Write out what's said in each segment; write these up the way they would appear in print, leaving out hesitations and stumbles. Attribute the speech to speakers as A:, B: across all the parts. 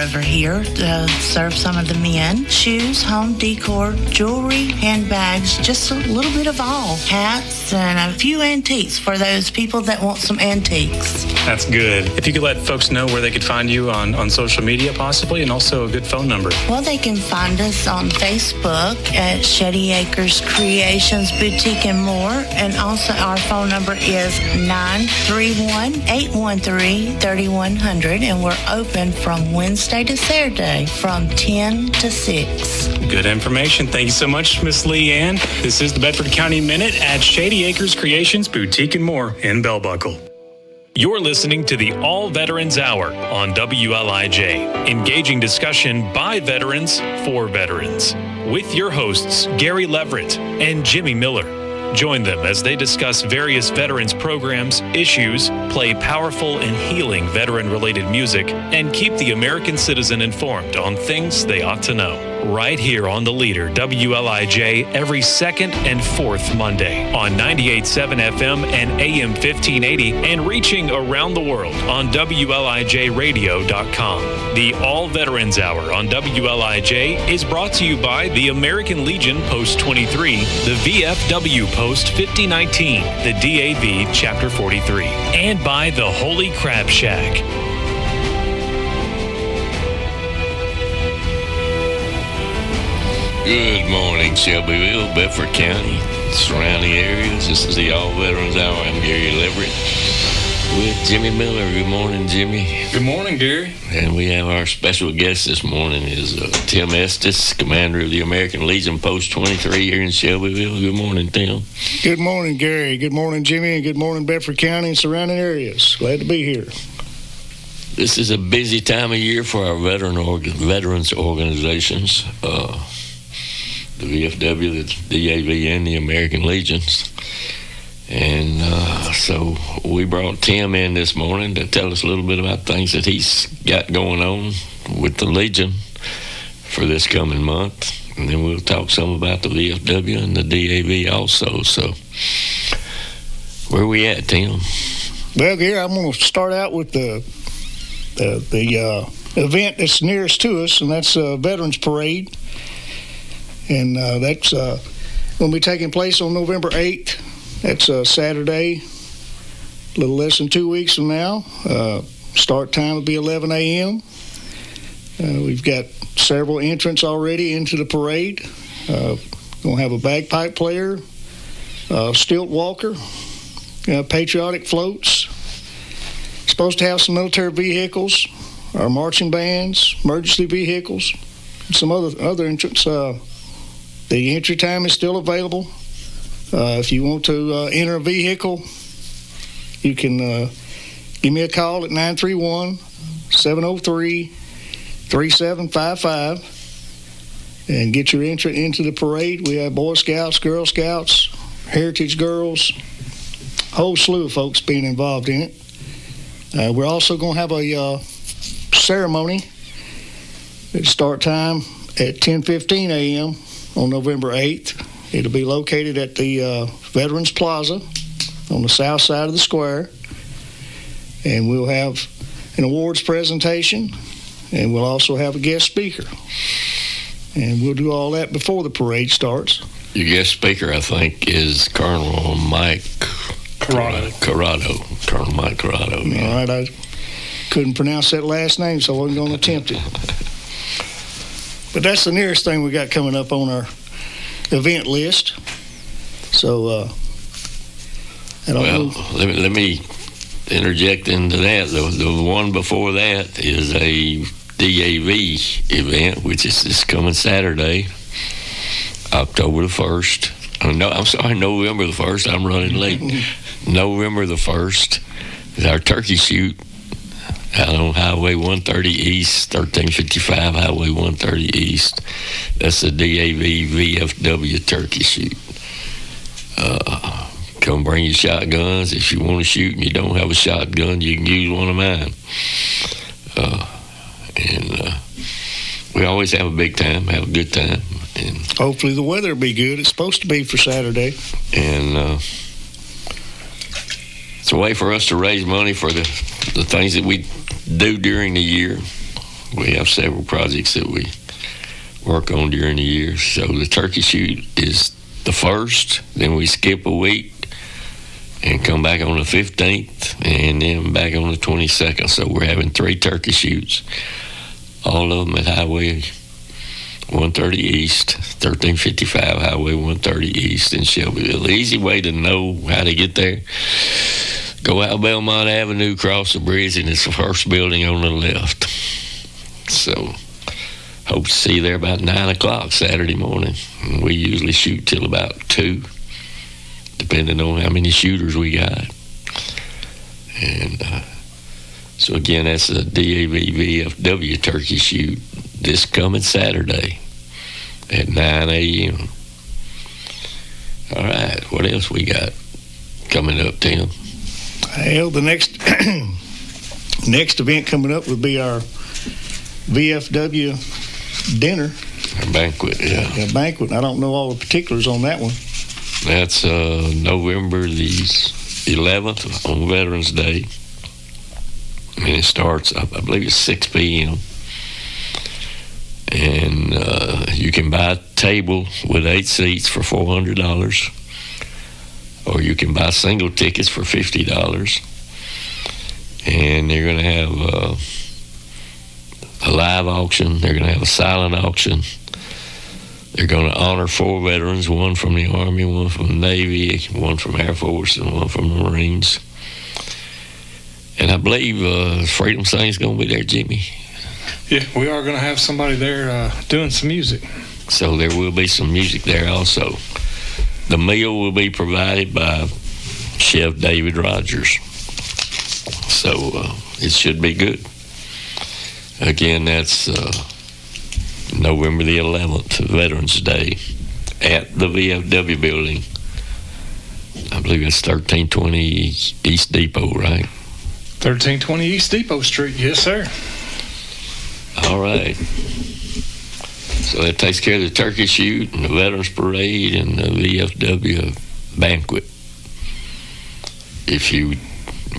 A: over here to serve some of the men. Shoes, home decor, jewelry, handbags, just a little bit of all. Hats and a few antiques for those people that want some antiques.
B: That's good. If you could let folks know where they could find you on social media possibly, and also a good phone number.
A: Well, they can find us on Facebook at Shady Acres Creations Boutique and More, and also our phone number is 931-813-3100, and we're open from Wednesday to Saturday from 10 to 6.
B: Good information. Thank you so much, Miss Leanne. This is the Bedford County Minute at Shady Acres Creations Boutique and More in Bell Buckle.
C: You're listening to the All Veterans Hour on WLIJ, engaging discussion by veterans for veterans, with your hosts Gary Leverett and Jimmy Miller. Join them as they discuss various veterans programs, issues, play powerful and healing veteran-related music, and keep the American citizen informed on things they ought to know. Right here on the Leader, WLIJ, every second and fourth Monday on 98.7 FM and AM 1580, and reaching around the world on WLIJradio.com. The All Veterans Hour on WLIJ is brought to you by the American Legion Post 23, the VFW Post 5019, the DAV Chapter 43, and by the Holy Crab Shack.
D: Good morning, Shelbyville, Bedford County, surrounding areas. This is the All Veterans Hour. I'm Gary Leverett with Jimmy Miller. Good morning, Jimmy.
B: Good morning, Gary.
D: And we have our special guest this morning is Tim Estes, commander of the American Legion Post 23 here in Shelbyville. Good morning, Tim.
E: Good morning, Gary. Good morning, Jimmy, and good morning, Bedford County and surrounding areas. Glad to be here.
D: This is a busy time of year for our veterans organizations. The VFW, the DAV, and the American Legions. And so we brought Tim in this morning to tell us a little bit about things that he's got going on with the Legion for this coming month. And then we'll talk some about the VFW and the DAV also. So where are we at, Tim?
E: Well, Gary, I'm going to start out with the event that's nearest to us, and that's Veterans Parade. And that's going to be taking place on November 8th. That's Saturday, a little less than 2 weeks from now. Start time will be 11 a.m. We've got several entrants already into the parade. Going to have a bagpipe player, stilt walker, patriotic floats. Supposed to have some military vehicles, our marching bands, emergency vehicles, and some other entrants. The entry time is still available. If you want to enter a vehicle, you can give me a call at 931-703-3755 and get your entry into the parade. We have Boy Scouts, Girl Scouts, Heritage Girls, a whole slew of folks being involved in it. We're also going to have a ceremony at start time at 10:15 a.m. on November 8th. It'll be located at the Veterans Plaza on the south side of the square. And we'll have an awards presentation, and we'll also have a guest speaker. And we'll do all that before the parade starts.
D: Your guest speaker, I think, is Colonel Mike Corrado. Colonel Mike Corrado. Yeah.
E: All right, I couldn't pronounce that last name, so I wasn't going to attempt it. But that's the nearest thing we got coming up on our event list. So,
D: let me interject into that. The one before that is a DAV event, which is this coming Saturday, October the 1st. November the 1st. I'm running late. November the 1st is our turkey shoot out on Highway 130 East, 1355 Highway 130 East. That's the DAV VFW turkey shoot. Come bring your shotguns. If you want to shoot and you don't have a shotgun, you can use one of mine. We always have a big time, have a good time. And
E: hopefully the weather will be good. It's supposed to be for Saturday.
D: And it's a way for us to raise money for the things that we do during the year. we have several projects that we work on during the year. So the turkey shoot is the 1st, then we skip a week and come back on the 15th, and then back on the 22nd. So we're having 3 turkey shoots, all of them at Highway 130 East, 1355 Highway 130 East in Shelbyville. The easy way to know how to get there, go out Belmont Avenue, cross the bridge, and it's the first building on the left. So hope to see you there about 9 o'clock Saturday morning. And we usually shoot till about 2, depending on how many shooters we got. And so again, that's the DAV VFW turkey shoot this coming Saturday at 9 a.m. All right, what else we got coming up, Tim?
E: Well, the next next event coming up would be our VFW dinner.
D: Our banquet, yeah.
E: A banquet. I don't know all the particulars on that one.
D: That's November the 11th on Veterans Day. And it starts, I believe it's 6 p.m. And you can buy a table with 8 seats for $400. Or you can buy single tickets for $50. And they're going to have a live auction. They're going to have a silent auction. They're going to honor 4 veterans, 1 from the Army, 1 from the Navy, 1 from Air Force, and 1 from the Marines. And I believe Freedom Sing's going to be there, Jimmy.
B: Yeah, we are going to have somebody there doing some music.
D: So there will be some music there also. The meal will be provided by Chef David Rogers. So it should be good. Again, that's November the 11th, Veterans Day, at the VFW building. I believe it's 1320 East Depot, right?
B: 1320 East Depot Street, yes, sir.
D: All right. So that takes care of the turkey shoot and the Veterans Parade and the VFW banquet. If you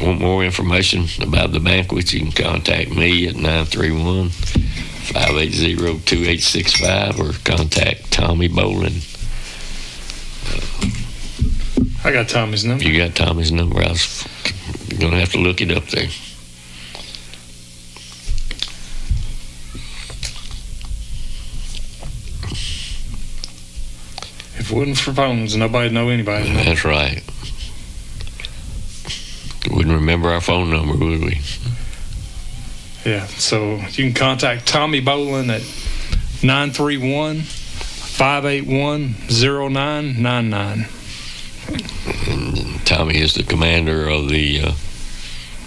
D: want more information about the banquet, you can contact me at 931-580-2865 or contact Tommy Bolin.
B: I got Tommy's number.
D: You got Tommy's number. I was going to have to look it up there.
B: If it wasn't for phones, nobody'd know anybody.
D: That's right. Wouldn't remember our phone number, would we?
B: Yeah, so you can contact Tommy Bolin at 931-581-0999.
D: And Tommy is the commander of the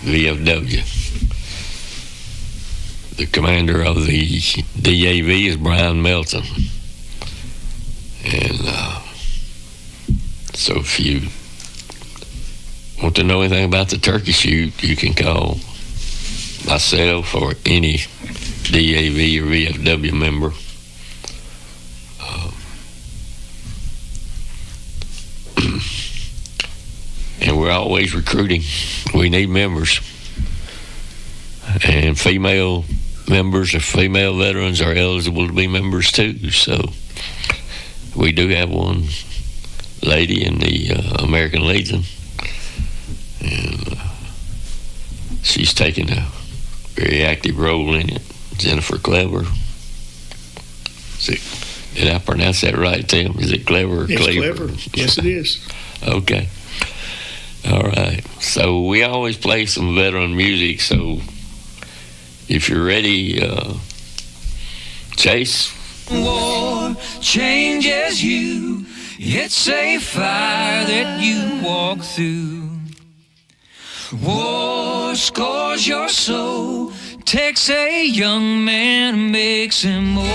D: VFW. The commander of the DAV is Brian Melton. And so if you want to know anything about the turkey shoot, you can call myself or any DAV or VFW member. And we're always recruiting. We need members. And female members or female veterans are eligible to be members too. So we do have one lady in the American Legion. And she's taken a very active role in it. Jennifer Clever. Did I pronounce that right, Tim? Is it Clever or
E: It's
D: Clever?
E: Clever. Yes, it is.
D: Okay. All right. So we always play some veteran music. So if you're ready, Chase.
F: War changes you. It's a fire that you walk through. War scores your soul. Takes a young man and makes him old.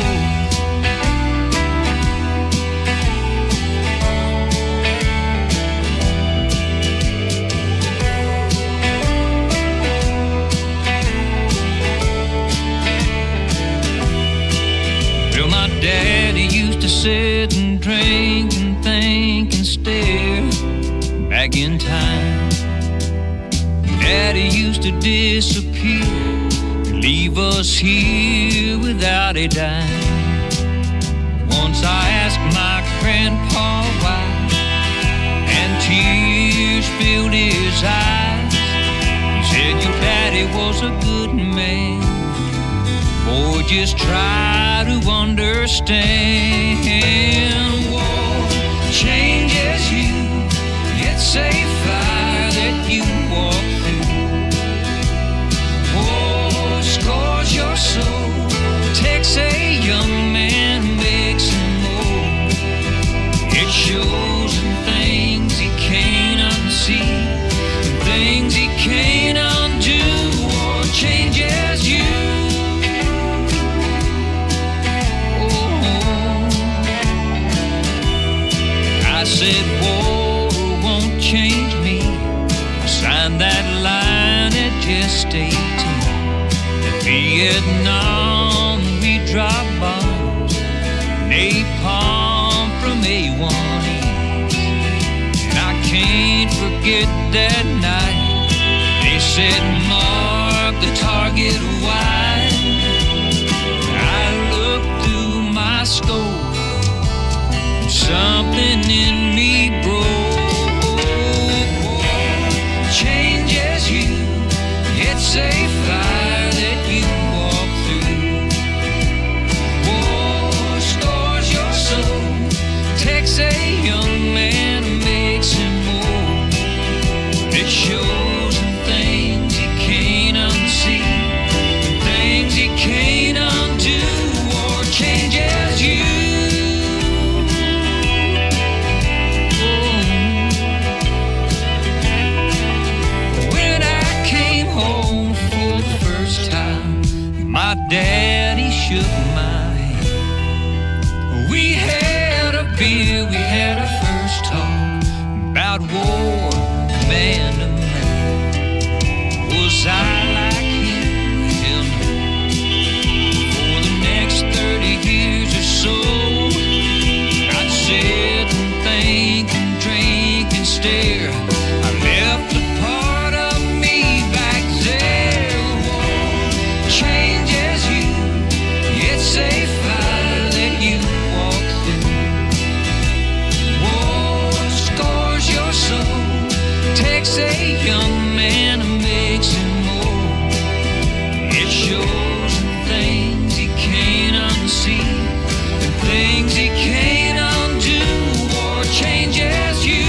F: My daddy used to sit and drink and think and stare back in time. Daddy used to disappear, leave us here without a dime. Once I asked my grandpa why, and tears filled his eyes. He said, your daddy was a good man. Boy, just try to understand. War changes you. It's a fire that you walk through. War scars your soul. Takes a young man, makes him old. It shows him things he can't unsee, and things he can't undo. War changes you. I said, war won't change me. I signed that line at just 18. At Vietnam, we dropped bombs, napalm from A1E. And I can't forget that night. They said, mark the target wide. I looked through my scope. Something in me broke. Changes you. It's a fire that you walk through. War scars your soul. Takes a young man and makes him old. It shows him things he can't unsee, things he can't undo. War changes you. My daddy shook my hand. We had a beer, we had our first talk about war, man to man. Was I like him? Hell no. For the next 30 years or so, I'd sit and think and drink and stare. I left a part of me back there. Changes you. It's a fire that you walk through. War scars your soul. Takes a young man and makes him old. It shows him things he can't unsee, and things he can't undo. War changes you.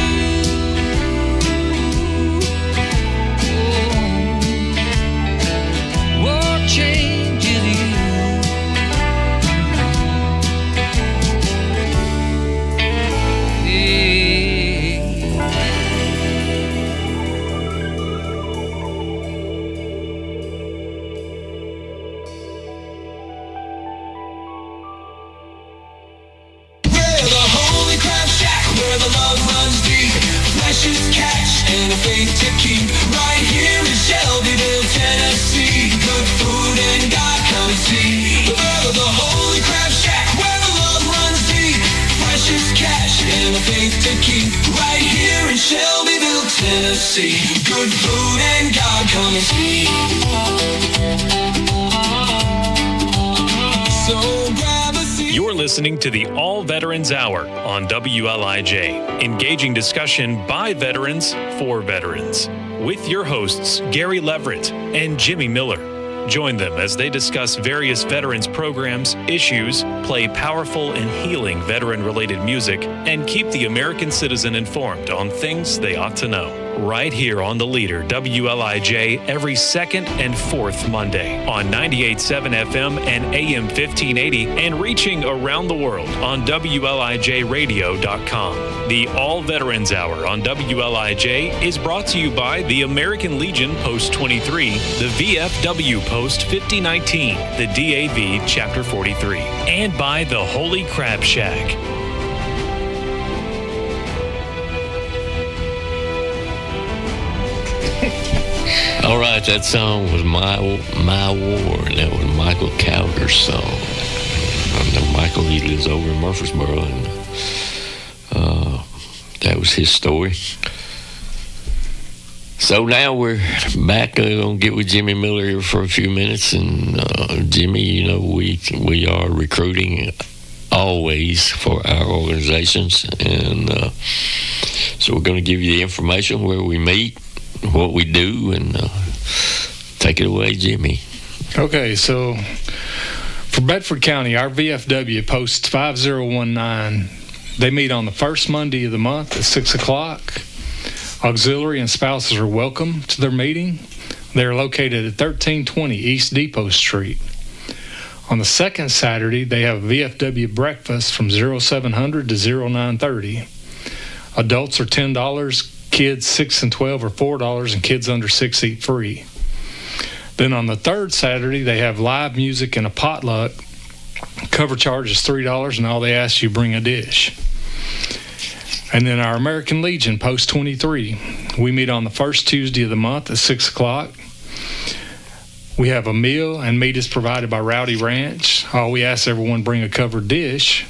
C: Good food and God coming. So grab a seat. You're listening to the All Veterans Hour on WLIJ, engaging discussion by veterans for veterans, with your hosts Gary Leverett and Jimmy Miller. Join them as they discuss various veterans programs, issues, play powerful and healing veteran-related music, and keep the American citizen informed on things they ought to know. Right here on the Leader, WLIJ, every second and fourth Monday on 98.7 FM and AM 1580, and reaching around the world on WLIJradio.com. The All Veterans Hour on WLIJ is brought to you by the American Legion Post 23, the VFW Post 5019, the DAV Chapter 43, and by the Holy Crab Shack.
D: All right, that song was My War, and that was Michael Calder's song. I know Michael, he lives over in Murfreesboro, and that was his story. So now we're back. Gonna get with Jimmy Miller here for a few minutes, and Jimmy, you know, we are recruiting always for our organizations, and so we're going to give you the information where we meet, what we do, and take it away, Jimmy.
G: Okay, so for Bedford County, our VFW posts 5019. They meet on the first Monday of the month at 6 o'clock. Auxiliary and spouses are welcome to their meeting. They're located at 1320 East Depot Street. On the second Saturday, they have a VFW breakfast from 0700 to 0930. Adults are $10, kids 6 and 12 are $4, and kids under 6 eat free. Then on the third Saturday, they have live music and a potluck. Cover charge is $3, and all they ask you bring a dish. And then our American Legion, Post 23. We meet on the first Tuesday of the month at 6 o'clock. We have a meal, and meat is provided by Rowdy Ranch. All we ask everyone bring a covered dish.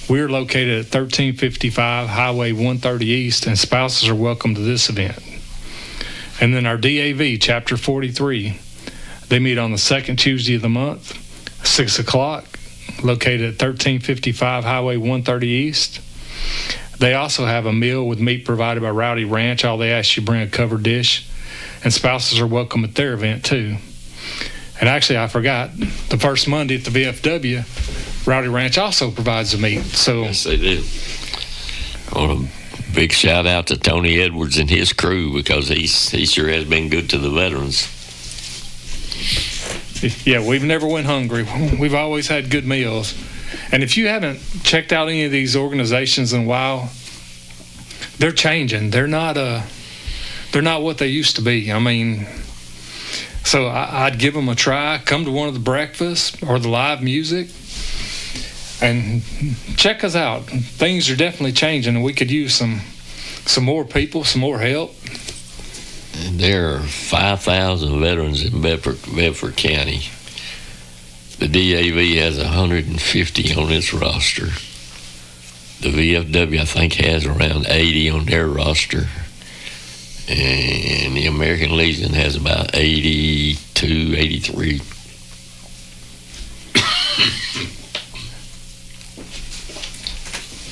G: We're located at 1355 Highway 130 East, and spouses are welcome to this event. And then our DAV, Chapter 43. They meet on the second Tuesday of the month, 6 o'clock, located at 1355 Highway 130 East. They also have a meal with meat provided by Rowdy Ranch. All they ask you bring a covered dish, and spouses are welcome at their event too. And actually, I forgot, the first Monday at the VFW, Rowdy Ranch also provides the meat. So
D: yes, they do. I want a big shout out to Tony Edwards and his crew, because he sure has been good to the veterans.
G: Yeah, we've never went hungry. We've always had good meals. And if you haven't checked out any of these organizations in a while, they're changing. They're not what they used to be. I mean, so I'd give them a try. Come to one of the breakfasts or the live music and check us out. Things are definitely changing, and we could use some more people, some more help.
D: And there are 5,000 veterans in Bedford County. The DAV has 150 on its roster. The VFW, I think, has around 80 on their roster. And the American Legion has about 82, 83.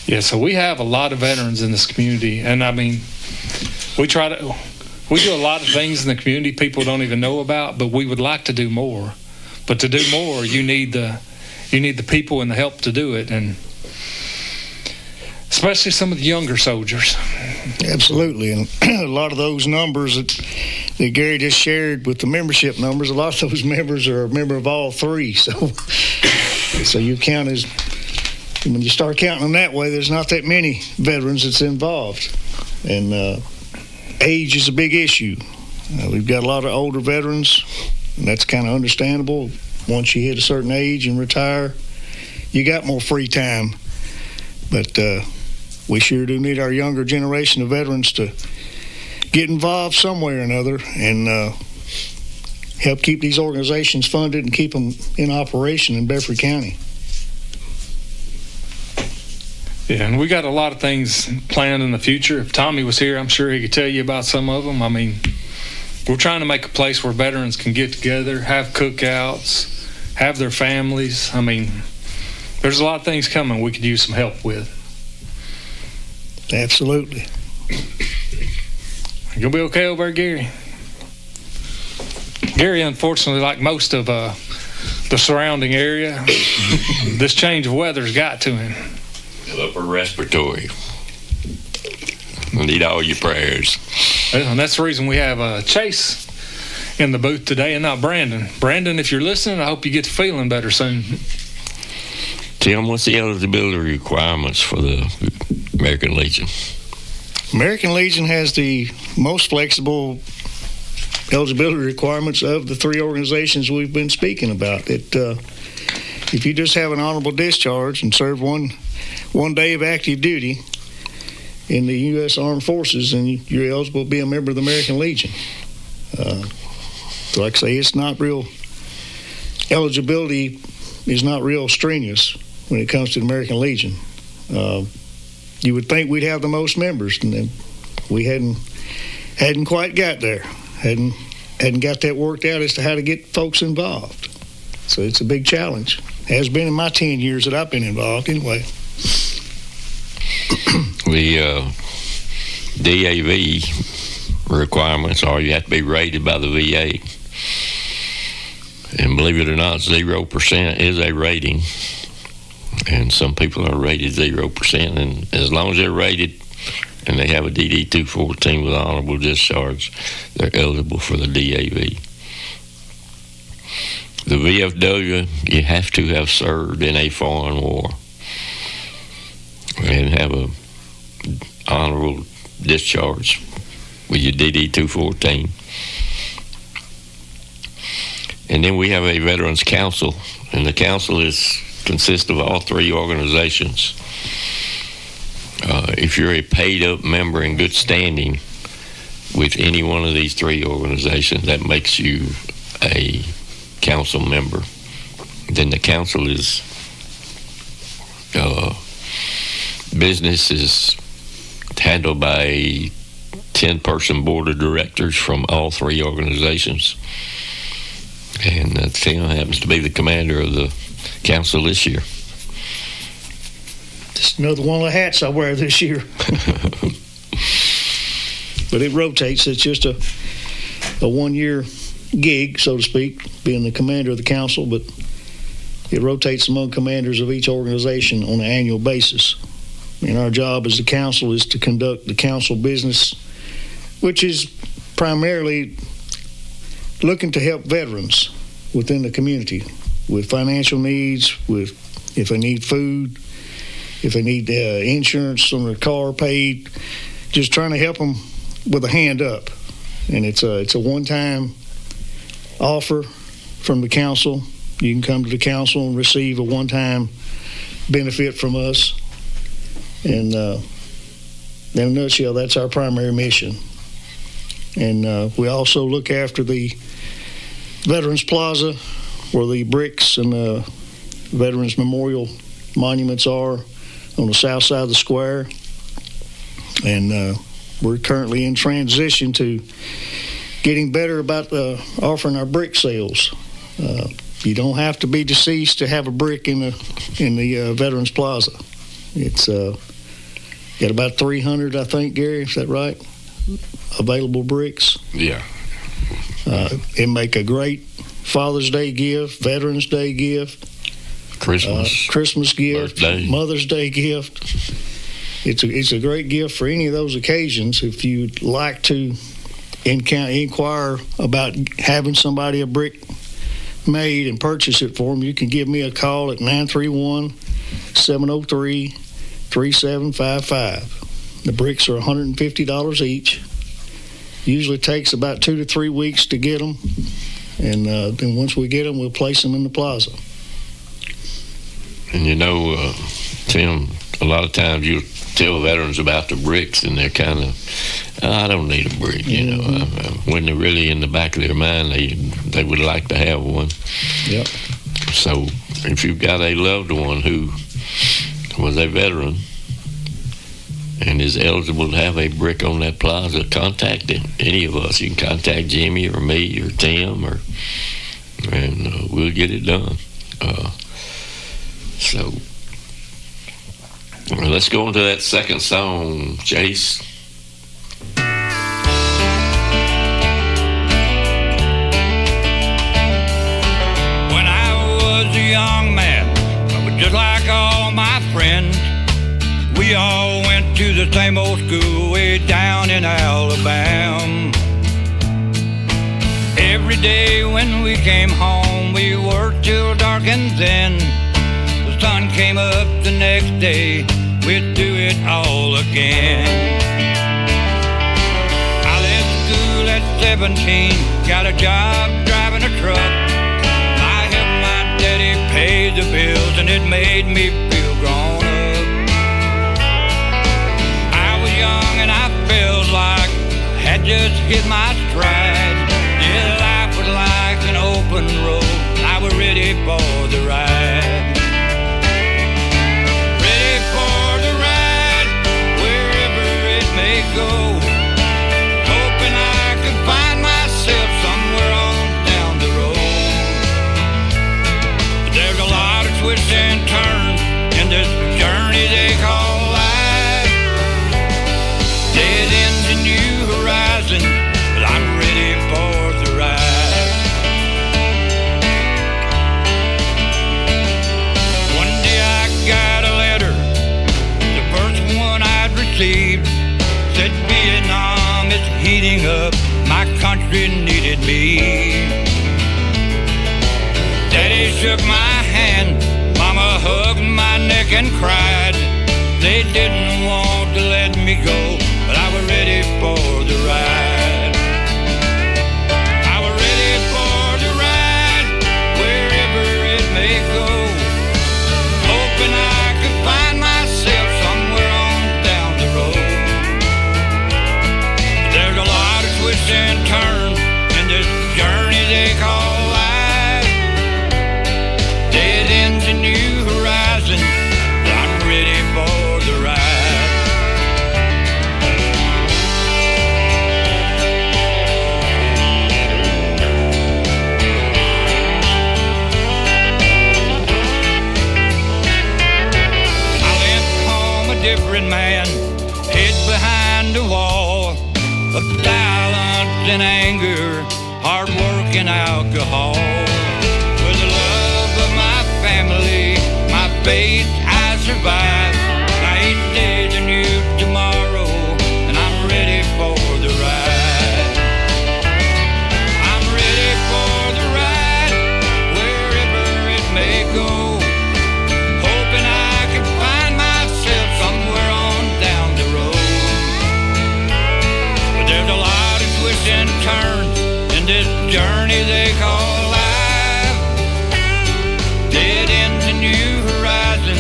G: Yeah, so we have a lot of veterans in this community. And, I mean, we do a lot of things in the community people don't even know about, but we would like to do more. But to do more, you need the people and the help to do it, and especially some of the younger soldiers.
E: Absolutely, and a lot of those numbers that Gary just shared with the membership numbers, a lot of those members are a member of all three. So you count as, when you start counting them that way, there's not that many veterans that's involved, and age is a big issue. We've got a lot of older veterans. And that's kind of understandable. Once you hit a certain age and retire, you got more free time. But we sure do need our younger generation of veterans to get involved some way or another and help keep these organizations funded and keep them in operation in Bedford County.
G: Yeah, and we got a lot of things planned in the future. If Tommy was here, I'm sure he could tell you about some of them. I mean, we're trying to make a place where veterans can get together, have cookouts, have their families. I mean, there's a lot of things coming we could use some help with.
E: Absolutely.
G: You'll be okay over there, Gary? Gary, unfortunately, like most of the surrounding area, this change of weather's got to him.
D: Upper respiratory. I need all your prayers.
G: And that's the reason we have Chase in the booth today and not Brandon. Brandon, if you're listening, I hope you get to feeling better soon.
D: Tim, what's the eligibility requirements for the American Legion?
E: American Legion has the most flexible eligibility requirements of the three organizations we've been speaking about. If you just have an honorable discharge and serve one day of active duty in the U.S. Armed Forces, and you're eligible to be a member of the American Legion. So like I say, it's not real, eligibility is not real strenuous when it comes to the American Legion. You would think we'd have the most members, and we hadn't hadn't quite got there. Hadn't got that worked out as to how to get folks involved. So it's a big challenge. Has been in my 10 years that I've been involved anyway.
D: The DAV requirements are you have to be rated by the VA. And believe it or not, 0% is a rating. And some people are rated 0%. And as long as they're rated and they have a DD-214 with honorable discharge, they're eligible for the DAV. The VFW, you have to have served in a foreign war and have a honorable discharge with your DD-214. And then we have a Veterans Council, and the council consists of all three organizations. If you're a paid-up member in good standing with any one of these three organizations, that makes you a council member. Then the council is business is handled by a 10-person board of directors from all three organizations. And Tim happens to be the commander of the council this year.
E: Just another one of the hats I wear this year. But it rotates. It's just a 1-year gig, so to speak, being the commander of the council, but it rotates among commanders of each organization on an annual basis. And our job as the council is to conduct the council business, which is primarily looking to help veterans within the community with financial needs, with if they need food, if they need insurance on their car paid, just trying to help them with a hand up. And it's a one-time offer from the council. You can come to the council and receive a one-time benefit from us. And in a nutshell, that's our primary mission. And we also look after the Veterans Plaza, where the bricks and the Veterans Memorial monuments are on the south side of the square. And we're currently in transition to getting better about offering our brick sales. You don't have to be deceased to have a brick in the Veterans Plaza. It's got about 300, I think, Gary, is that right? Available bricks.
D: Yeah.
E: It make a great Father's Day gift, Veterans Day gift, Christmas gift,
D: birthday.
E: Mother's Day gift. It's a great gift for any of those occasions. If you'd like to inquire about having somebody a brick made and purchase it for them, you can give me a call at 931-703-3755. The bricks are $150 each. Usually takes about 2 to 3 weeks to get them, and then once we get them, we'll place them in the plaza.
D: And Tim, a lot of times you'll tell veterans about the bricks, and they're kind of, I don't need a brick, when they're really in the back of their mind, they would like to have one.
E: Yep.
D: So if you've got a loved one who was a veteran and is eligible to have a brick on that plaza, contact any of us. You can contact Jimmy or me or Tim, and we'll get it done. So let's go into that second song, Chase.
F: When I was a young man, I was just like all my friends. We all went to the same old school way down in Alabama. Every day when we came home, we worked till dark, and then the sun came up the next day, we'd do it all again. I left school at 17, got a job driving a truck. I helped my daddy pay the bills, and it made me feel grown up. And I felt like I had just hit my stride. Yeah, life was like an open road. I was ready for the ride. Ready for the ride, wherever it may go. Hoping country needed me. Daddy shook my hand, Mama hugged my neck and cried. They didn't want to let me go, but I was ready for the ride. I was ready for the ride, wherever it may go, hoping I could find myself somewhere on down the road. There's a lot of twists and turns in this journey they call life. Dead ends and new horizons, I'm ready for the ride. I left home a different man, hid behind a wall of violence and anger, hard work and alcohol. With the love of my family, my faith, I survived. Each day's a new tomorrow, and I'm ready for the ride. I'm ready for the ride, wherever it may go, hoping I can find myself somewhere on down the road. But there's a lot of twists and turns in this journey they call life. Dead ends and new horizons,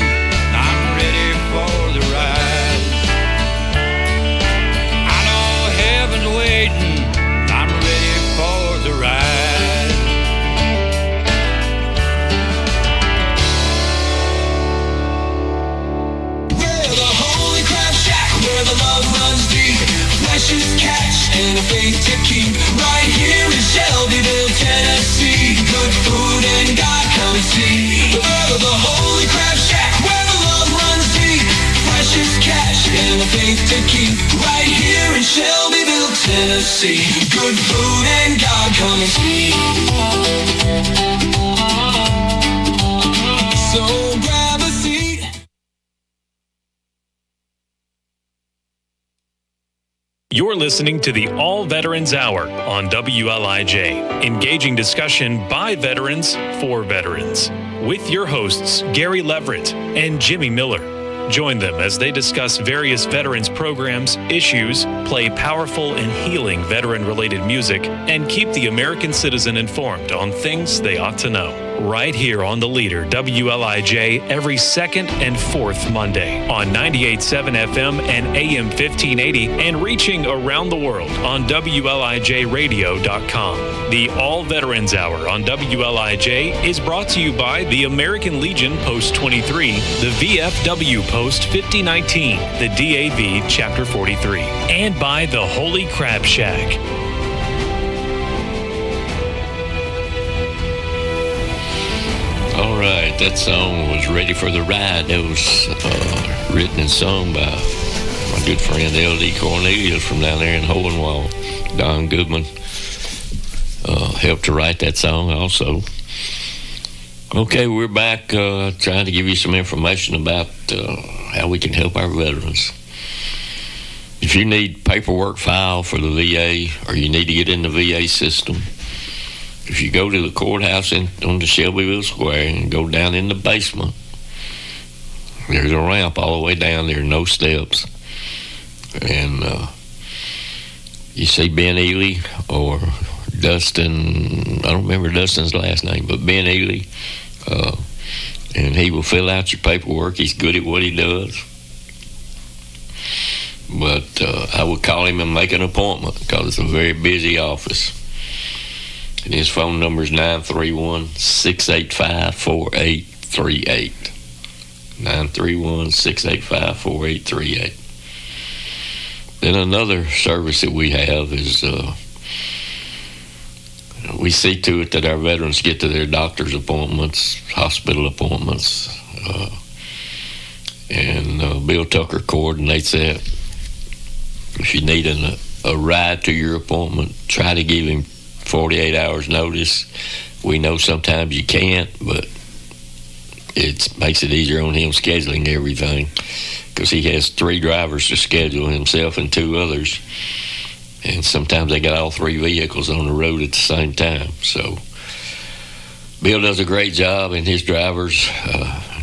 F: I'm ready for the ride. I know heaven's waiting, I'm ready for the ride.
H: We're the Holy Crab Shack, where the love runs deep. Flesh is catch and a faith to keep. Right here in Shelbyville, Tennessee. Good food and God come see. We're the Holy Crab Shack, where the love runs deep. Flesh is catch and a faith to keep. Right here in Shelbyville, Tennessee. Good food and God come see. So grab a seat.
C: You're listening to the All Veterans Hour on WLIJ, engaging discussion by veterans for veterans, with your hosts Gary Leverett and Jimmy Miller. Join them as they discuss various veterans programs, issues, play powerful and healing veteran-related music, and keep the American citizen informed on things they ought to know. Right here on the leader, WLIJ, every second and fourth Monday on 98.7 FM and AM 1580, and reaching around the world on WLIJradio.com. The All Veterans Hour on WLIJ is brought to you by the American Legion Post 23, the VFW Post 5019, the DAV Chapter 43, and by the Holy Crab Shack.
D: All right, that song was Ready for the Ride. That was written and sung by my good friend L.D. Cornelius from down there in Hohenwald. Don Goodman helped to write that song also. Okay, we're back trying to give you some information about how we can help our veterans. If you need paperwork filed for the VA, or you need to get in the VA system, if you go to the courthouse on the Shelbyville Square and go down in the basement, there's a ramp all the way down there, no steps. And you see Ben Ely or Dustin, I don't remember Dustin's last name, but Ben Ely, and he will fill out your paperwork. He's good at what he does. But I would call him and make an appointment because it's a very busy office. And his phone number is 931-685-4838. 931-685-4838. Then another service that we have is we see to it that our veterans get to their doctor's appointments, hospital appointments, and Bill Tucker coordinates that. If you need a ride to your appointment, try to give him 48 hours notice. We know sometimes you can't, but it makes it easier on him scheduling everything, because he has 3 drivers to schedule, himself and 2 others. And sometimes they got all three vehicles on the road at the same time. So Bill does a great job, and his drivers,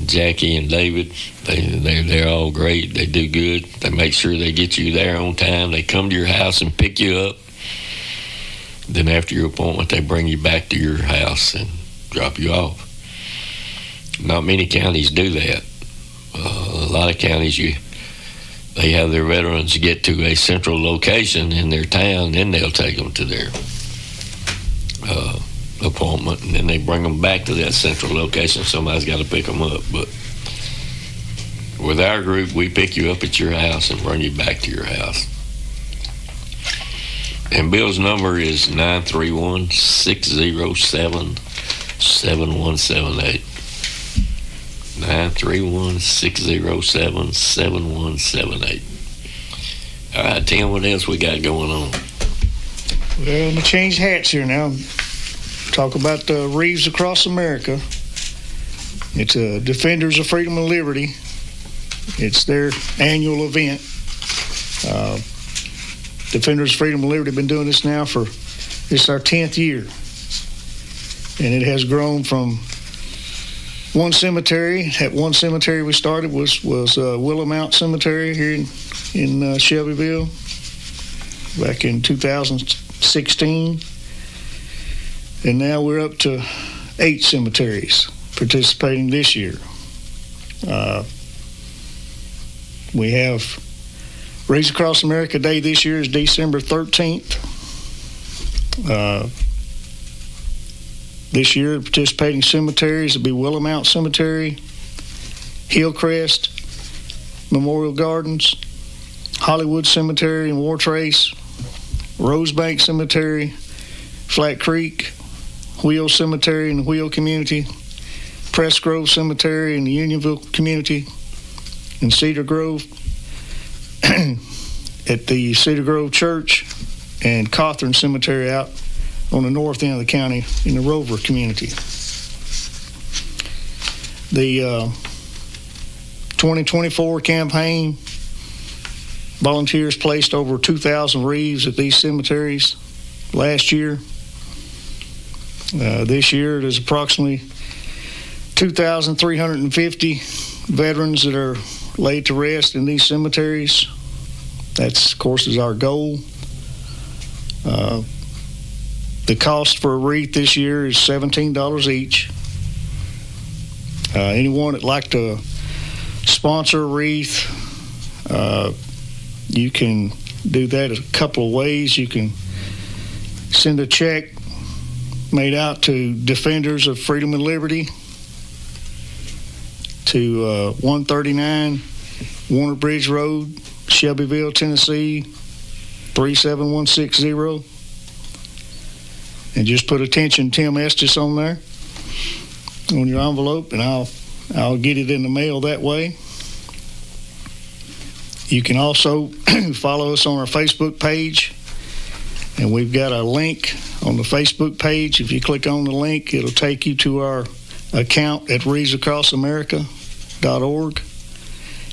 D: Jackie and David, they're all great. They do good. They make sure they get you there on time. They come to your house and pick you up. Then after your appointment, they bring you back to your house and drop you off. Not many counties do that. A lot of counties, they have their veterans get to a central location in their town, then they'll take them to their appointment, and then they bring them back to that central location. Somebody's got to pick them up. But with our group, we pick you up at your house and bring you back to your house. And Bill's number is 931-607-7178. 931-607-7178. All right, Tim, what else we got going on?
E: Well, let me change hats here now. Talk about the Reeves Across America. It's Defenders of Freedom and Liberty. It's their annual event. Defenders of Freedom and Liberty have been doing this now for, this is our 10th year. And it has grown from one cemetery. That one cemetery we started was Willow Mount Cemetery here in Shelbyville back in 2016. And now we're up to 8 cemeteries participating this year. We have Reeves Across America Day this year is December 13th. This year, participating cemeteries will be Willow Mount Cemetery, Hillcrest, Memorial Gardens, Hollywood Cemetery and War Trace, Rosebank Cemetery, Flat Creek, Wheel Cemetery and the Wheel community, Press Grove Cemetery and the Unionville community, and Cedar Grove at the Cedar Grove Church, and Cawthorn Cemetery out on the north end of the county in the Rover community. The 2024 campaign, volunteers placed over 2,000 wreaths at these cemeteries last year. This year, there's approximately 2,350 veterans that are laid to rest in these cemeteries. That's, of course, is our goal. The cost for a wreath this year is $17 each. Anyone that'd like to sponsor a wreath, you can do that a couple of ways. You can send a check made out to Defenders of Freedom and Liberty to 139 Warner Bridge Road, Shelbyville, Tennessee, 37160. And just put attention Tim Estes on there on your envelope, and I'll get it in the mail that way. You can also follow us on our Facebook page, and we've got a link on the Facebook page. If you click on the link, it'll take you to our account at wreathsacrossamerica.org,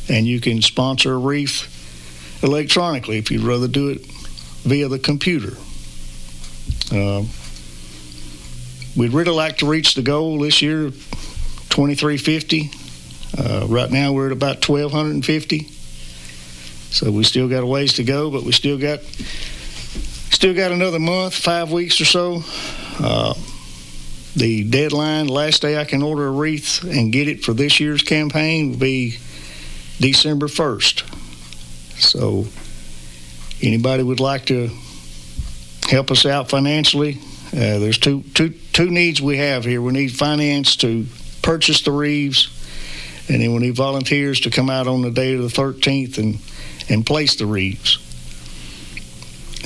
E: and you can sponsor a wreath electronically if you'd rather do it via the computer. We'd really like to reach the goal this year, 2,350. Right now we're at about 1,250. So we still got a ways to go, but we still got another month, 5 weeks or so. The deadline, last day I can order a wreath and get it for this year's campaign will be December 1st. So anybody would like to help us out financially, there's two needs we have here. We need finance to purchase the wreaths, and then we need volunteers to come out on the day of the 13th and place the wreaths.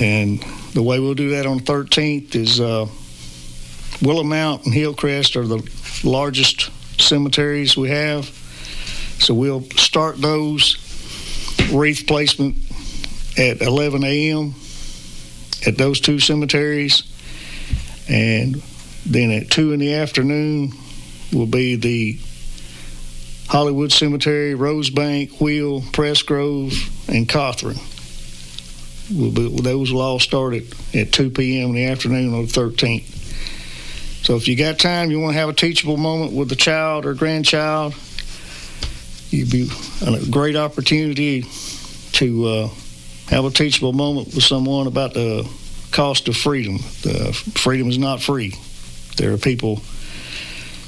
E: And the way we'll do that on the 13th is Willow Mount and Hillcrest are the largest cemeteries we have. So we'll start those wreath placement at 11 a.m. at those two cemeteries. And then at 2 in the afternoon will be the Hollywood Cemetery, Rosebank, Wheel, Press Grove, and Cawthorn. Those will all start at 2 p.m. in the afternoon on the 13th. So if you got time, you want to have a teachable moment with a child or grandchild, you'd be a great opportunity to have a teachable moment with someone about the cost of freedom. Freedom is not free. There are people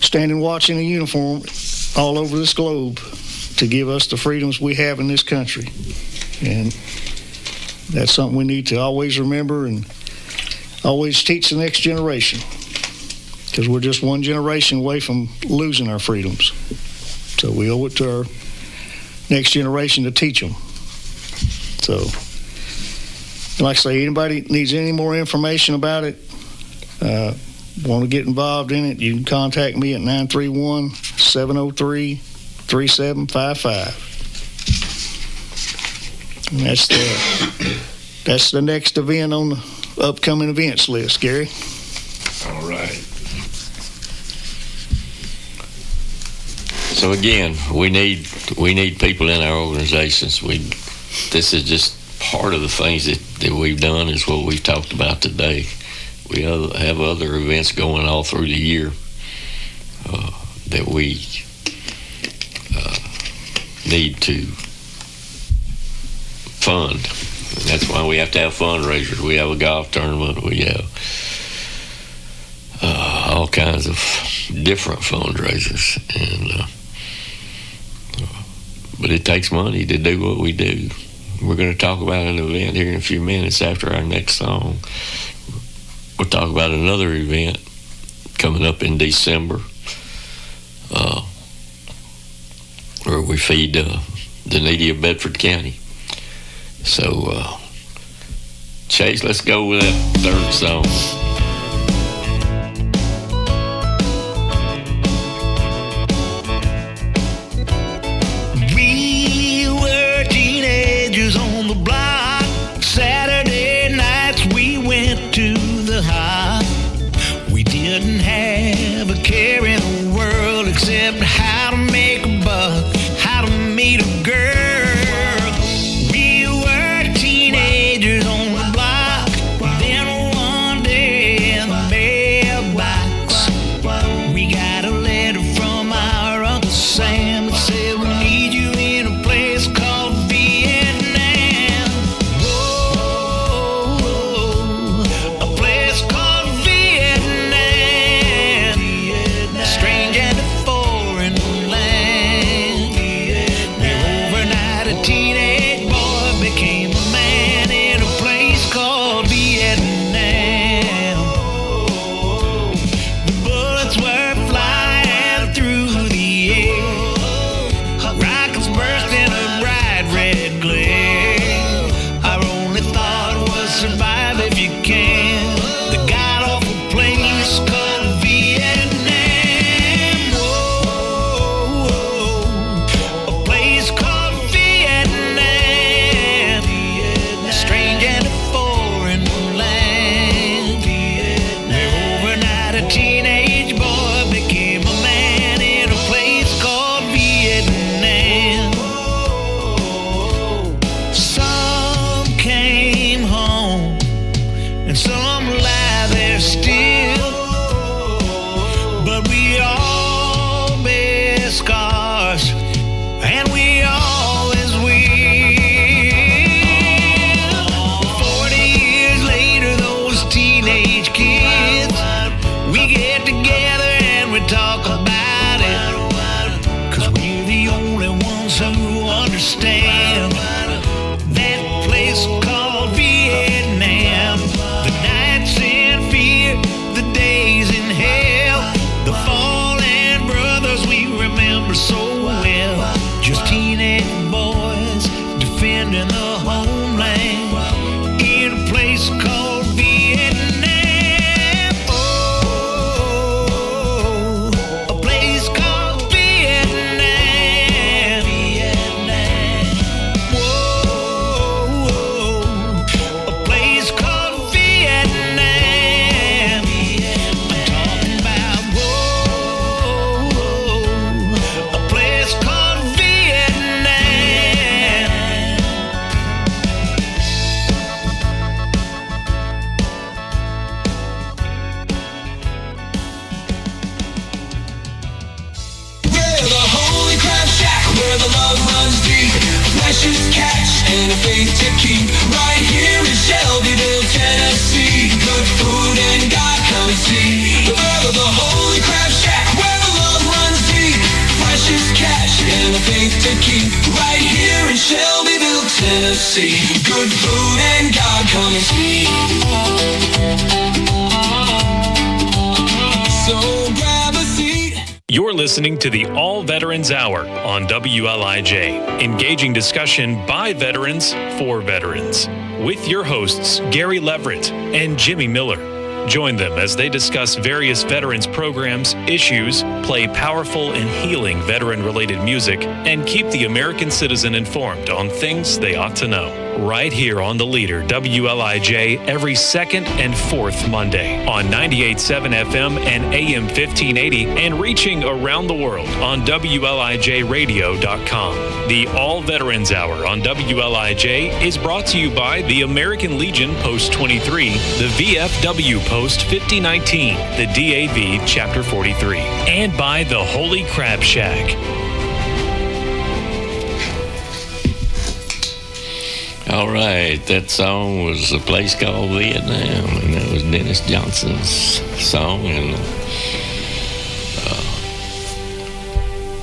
E: standing watching in uniform all over this globe to give us the freedoms we have in this country. And that's something we need to always remember and always teach the next generation, because we're just one generation away from losing our freedoms. So we owe it to our next generation to teach them. So, like I say, anybody needs any more information about it, want to get involved in it, you can contact me at 931-703-3755. And that's the next event on the upcoming events list, Gary.
D: All right. So again, we need people in our organizations. This is just part of the things that we've done is what we've talked about today. We have other events going all through the year that we need to fund. And that's why we have to have fundraisers. We have a golf tournament. We have all kinds of different fundraisers, but it takes money to do what we do. We're going to talk about an event here in a few minutes after our next song. We'll talk about another event coming up in December where we feed the needy of Bedford County. So, Chase, let's go with that third song.
H: How to make a buck, how to meet a girl. We were teenagers on the block. Then one day in the mailbox, we got a letter from our Uncle Sam that said we need you in a place called Vietnam. Whoa, a place called Vietnam. Strange and foreign land, where overnight a teenage boy became a man in a place called Vietnam. The bullets were flying through the air, rockets burst in a bright red glare. Our only thought was survive if you can. The god-awful place called Vietnam. A place called Vietnam. Strange and a foreign land, where overnight a teenage boy became a man in a place called Vietnam. Some came home and some lie there still, but we all bear scars, and we always will. 40 years later, those teenage kids, we get together and we talk about it, 'cause we're the only ones who understand that place called Vietnam. The nights in fear, the days in hell, the fallen brothers we remember so well. Just teenage boys defending the homeland in a place called Vietnam. Oh, a place called Vietnam. and a faith to keep. Right here in Shelbyville, Tennessee. Good food and God come and see. So grab a seat.
C: You're listening to the All Veterans Hour on WLIJ, engaging discussion by veterans for veterans, with your hosts Gary Leverett and Jimmy Miller. Join them as they discuss various veterans programs, issues, play powerful and healing veteran-related music, and keep the American citizen informed on things they ought to know. Right here on the leader, WLIJ, every second and fourth Monday on 98.7 FM and AM 1580, and reaching around the world on WLIJradio.com. The All Veterans Hour on WLIJ is brought to you by the American Legion Post 23, the VFW Post 5019, the DAV Chapter 43, and by the Holy Crab Shack.
D: All right, that song was A Place Called Vietnam, and that was Dennis Johnson's song, and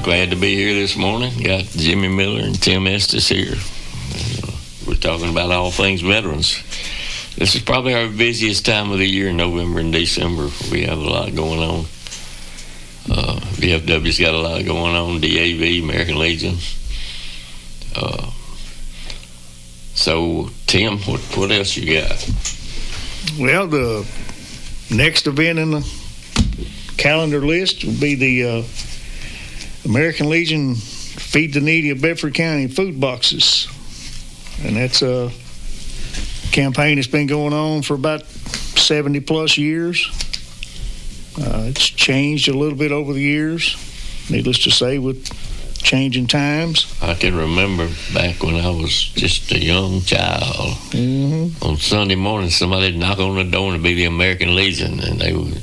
D: glad to be here this morning. Got Jimmy Miller and Tim Estes here. We're talking about all things veterans. This is probably our busiest time of the year, November and December. We have a lot going on. VFW's got a lot going on, DAV, American Legion. So, Tim, what else you got?
E: Well, the next event in the calendar list will be the American Legion Feed the Needy of Bedford County food boxes. And that's a campaign that's been going on for about 70 plus years. It's changed a little bit over the years, needless to say, with changing times.
D: I can remember back when I was just a young child. Mm-hmm. On Sunday morning, somebody would knock on the door and be the American Legion, and that was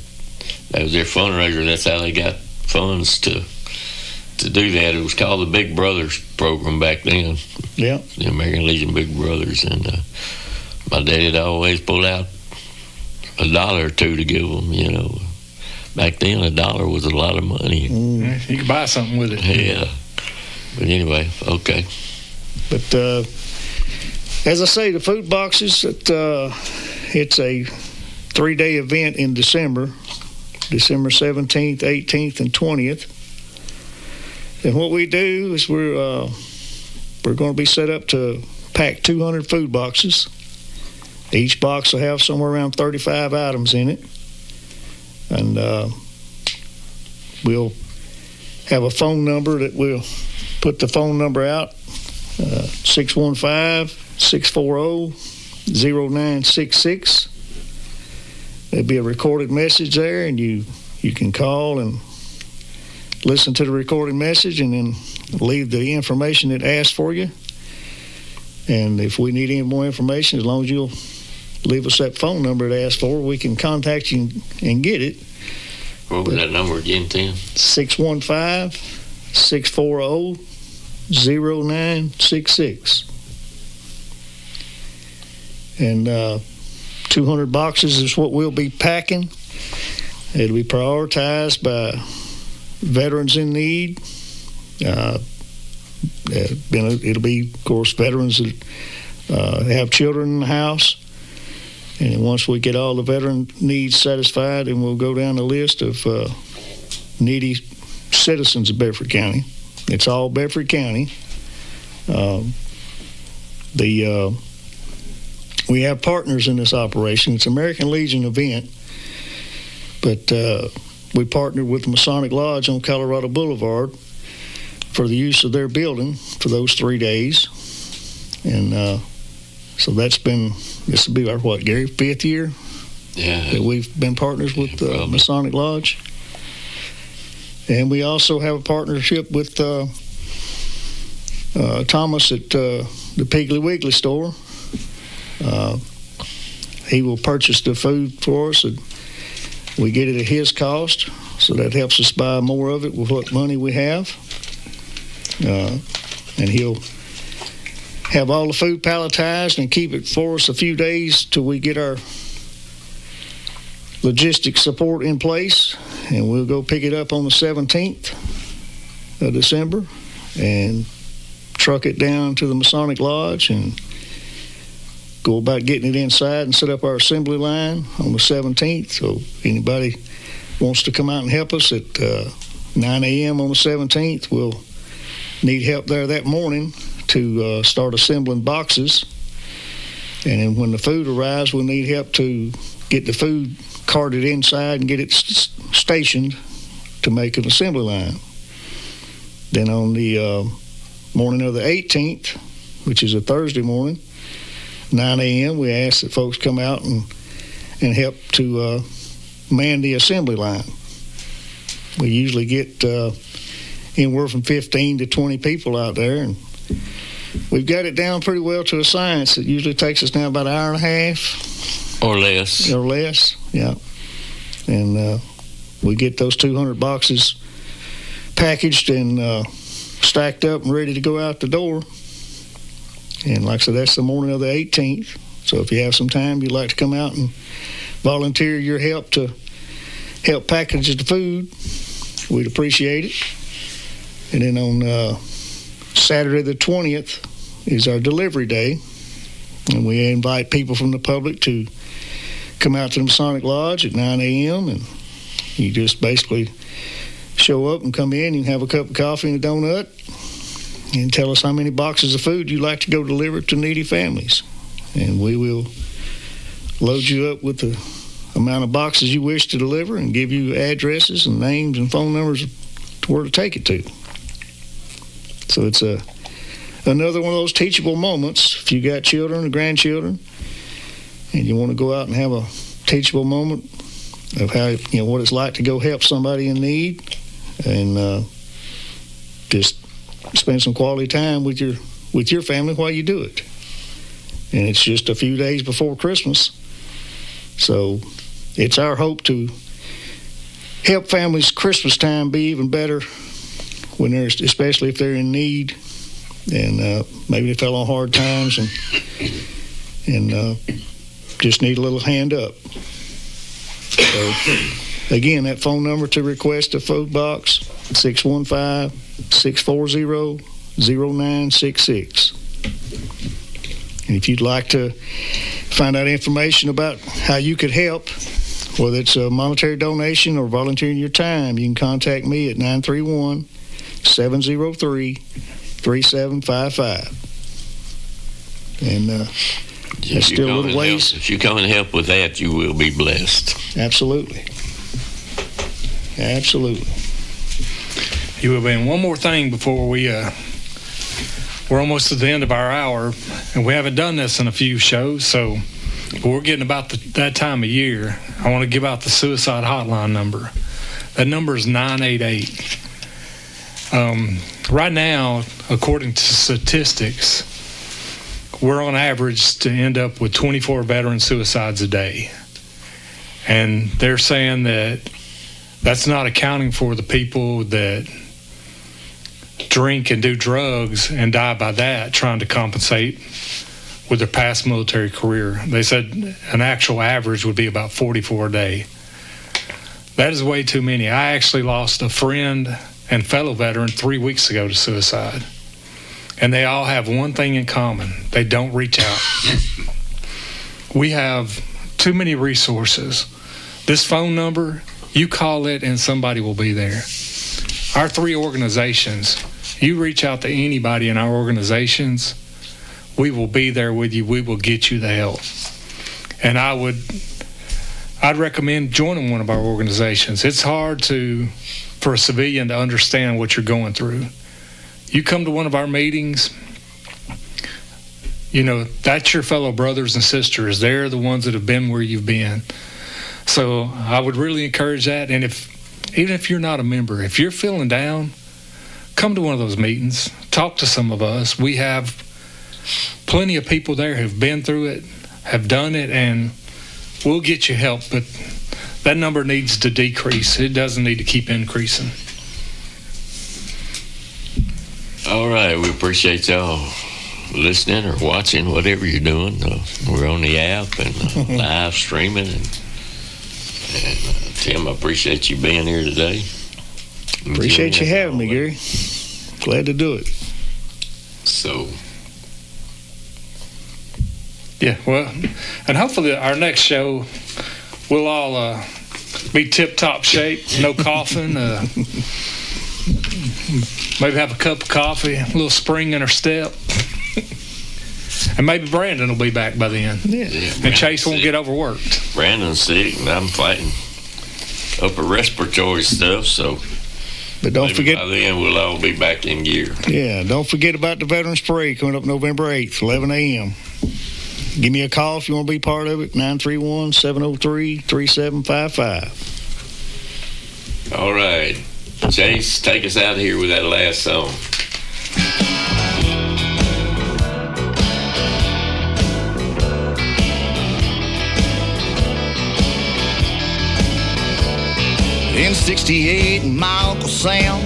D: their fundraiser. That's how they got funds to do that. It was called the Big Brothers program back then.
E: Yeah,
D: the American Legion Big Brothers, and my dad always pulled out $1 or $2 to give them. You know, back then $1 was a lot of money.
G: Mm. You could buy something with it.
D: Yeah. But anyway, okay.
E: But as I say, the food boxes, it's a 3-day event in December 17th, 18th, and 20th. And what we do is we're going to be set up to pack 200 food boxes. Each box will have somewhere around 35 items in it. And we'll have a phone number that we'll put the phone number out, 615-640-0966. There'll be a recorded message there, and you can call and listen to the recorded message and then leave the information it asks for you. And if we need any more information, as long as you'll leave us that phone number it asks for, we can contact you and get it.
D: What was that number again, Tim?
E: 615-640-0966. And 200 boxes is what we'll be packing. It'll be prioritized by veterans in need. It'll be, of course, veterans that have children in the house. And once we get all the veteran needs satisfied, then we'll go down the list of needy citizens of Bedford County. It's all Bedford County. We have partners in this operation. It's an American Legion event, but we partnered with the Masonic Lodge on Colorado Boulevard for the use of their building for those 3 days. And so this will be our, Gary, 5th year?
D: Yeah.
E: That we've been partners with the Masonic Lodge. And we also have a partnership with Thomas at the Piggly Wiggly store. He will purchase the food for us, and we get it at his cost, so that helps us buy more of it with what money we have. And he'll have all the food palletized and keep it for us a few days till we get our logistics support in place, and we'll go pick it up on the 17th of December and truck it down to the Masonic Lodge and go about getting it inside and set up our assembly line on the 17th. So anybody wants to come out and help us at 9 a.m. on the 17th, we'll need help there that morning to start assembling boxes. And then when the food arrives, we'll need help to get the food carted inside and get it stationed to make an assembly line. Then on the morning of the 18th, which is a Thursday morning, 9 a.m., we ask that folks come out and help to man the assembly line. We usually get anywhere from 15 to 20 people out there, and we've got it down pretty well to a science. It usually takes us now about an hour and a half.
D: Or less.
E: Yeah. And we get those 200 boxes packaged and stacked up and ready to go out the door. And like I said, that's the morning of the 18th. So if you have some time, you'd like to come out and volunteer your help to help package the food, we'd appreciate it. And then on Saturday the 20th is our delivery day. And we invite people from the public to come out to the Masonic Lodge at 9 a.m. and you just basically show up and come in and have a cup of coffee and a donut and tell us how many boxes of food you'd like to go deliver to needy families. And we will load you up with the amount of boxes you wish to deliver and give you addresses and names and phone numbers to where to take it to. So it's another one of those teachable moments. If you got children or grandchildren and you want to go out and have a teachable moment of how, what it's like to go help somebody in need and just spend some quality time with your family while you do it. And it's just a few days before Christmas. So it's our hope to help families Christmas time be even better when especially if they're in need and maybe they fell on hard times and just need a little hand up. So again, that phone number to request a food box, 615-640-0966. And if you'd like to find out information about how you could help, whether it's a monetary donation or volunteering your time, you can contact me at 931-703-3755. And there's still a little ways.
D: If you come and help with that, you will be blessed.
E: Absolutely.
G: You will be. And one more thing before we're almost at the end of our hour, and we haven't done this in a few shows, so we're getting about that time of year. I want to give out the suicide hotline number. That number is 988. Right now, according to statistics, we're on average to end up with 24 veteran suicides a day. And they're saying that that's not accounting for the people that drink and do drugs and die by that, trying to compensate with their past military career. They said an actual average would be about 44 a day. That is way too many. I actually lost a friend and fellow veteran 3 weeks ago to suicide. And they all have one thing in common. They don't reach out. We have too many resources. This phone number, you call it and somebody will be there. Our 3 organizations, you reach out to anybody in our organizations, we will be there with you. We will get you the help. And I'd recommend joining one of our organizations. It's hard for a civilian to understand what you're going through. You come to one of our meetings, that's your fellow brothers and sisters. They're the ones that have been where you've been. So I would really encourage that. And even if you're not a member, if you're feeling down, come to one of those meetings. Talk to some of us. We have plenty of people there who've been through it, have done it, and we'll get you help. But that number needs to decrease. It doesn't need to keep increasing.
D: All right. We appreciate y'all listening or watching, whatever you're doing. We're on the app and live streaming. And Tim, I appreciate you being here today.
E: Appreciate you having me, Gary. glad to do it.
D: So,
G: Yeah, well, and hopefully our next show, we'll all be tip-top shape, no coughing, maybe have a cup of coffee, a little spring in our step. And maybe Brandon will be back by then.
E: Yeah.
G: And Chase won't get overworked.
D: Brandon's sick, and I'm fighting upper respiratory stuff, so
E: But don't
D: maybe
E: forget,
D: by then we'll all be back in gear.
E: yeah, don't forget about the Veterans Parade coming up November 8th, 11 a.m. Give me a call if you want to be part of it, 931-703-3755.
D: All right. Chase, take us out of here with that last song.
I: In 68, my Uncle Sam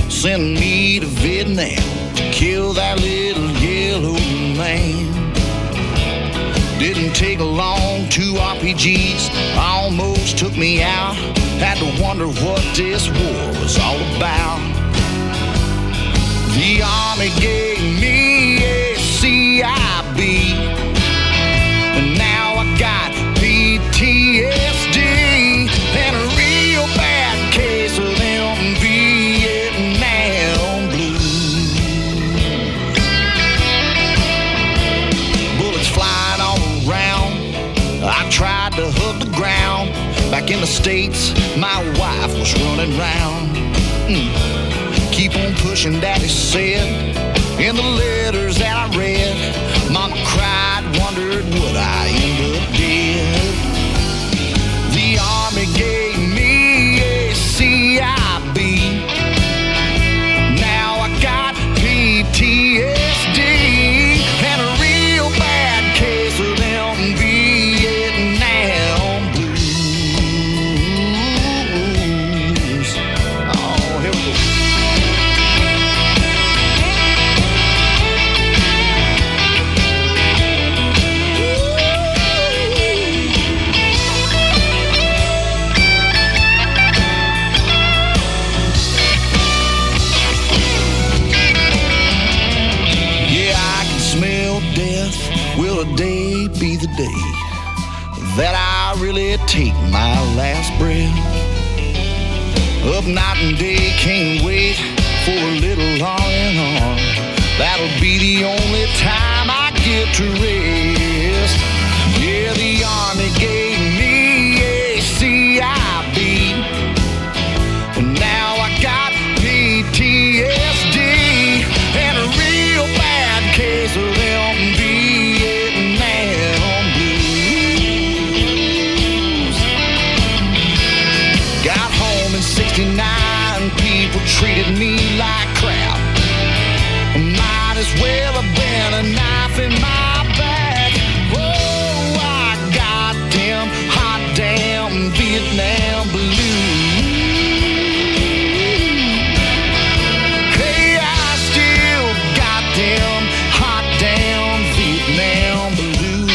I: sent me to Vietnam to kill that little yellow man. Didn't take long, 2 RPGs almost took me out. Had to wonder what this war was all about. The Army gave me a CIB, and now I got PTSD and a real bad case of them Vietnam blues. Bullets flying all around, I tried to hug the ground. Back in the States, my wife was running round. Keep on pushing, Daddy said. In the letters that I read, Mama cried, wondered would I end up dead. The Army gave me a CIB. Now I got PTSD and a real bad case of them Vietnam blues. Oh, here we go. Will a day be the day that I really take my last breath? Up night and day, can't wait for a little R&R. That'll be the only time I get to rest. Yeah, the Army gave me a CIB, and now I got PTSD and a real bad case of them Vietnam blues. Got home in 69, people treated me like crap. Might as well have been a knife in my back. Oh, I got them hot damn Vietnam blues. Hey, I still got them hot damn Vietnam blues.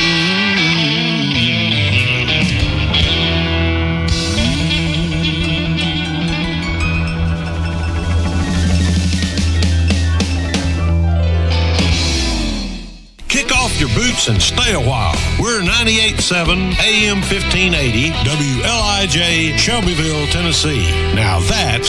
J: Kick off your boots and stay a while. We're 98.7 AM 1580 WLIJ, Shelbyville, Tennessee. Now that's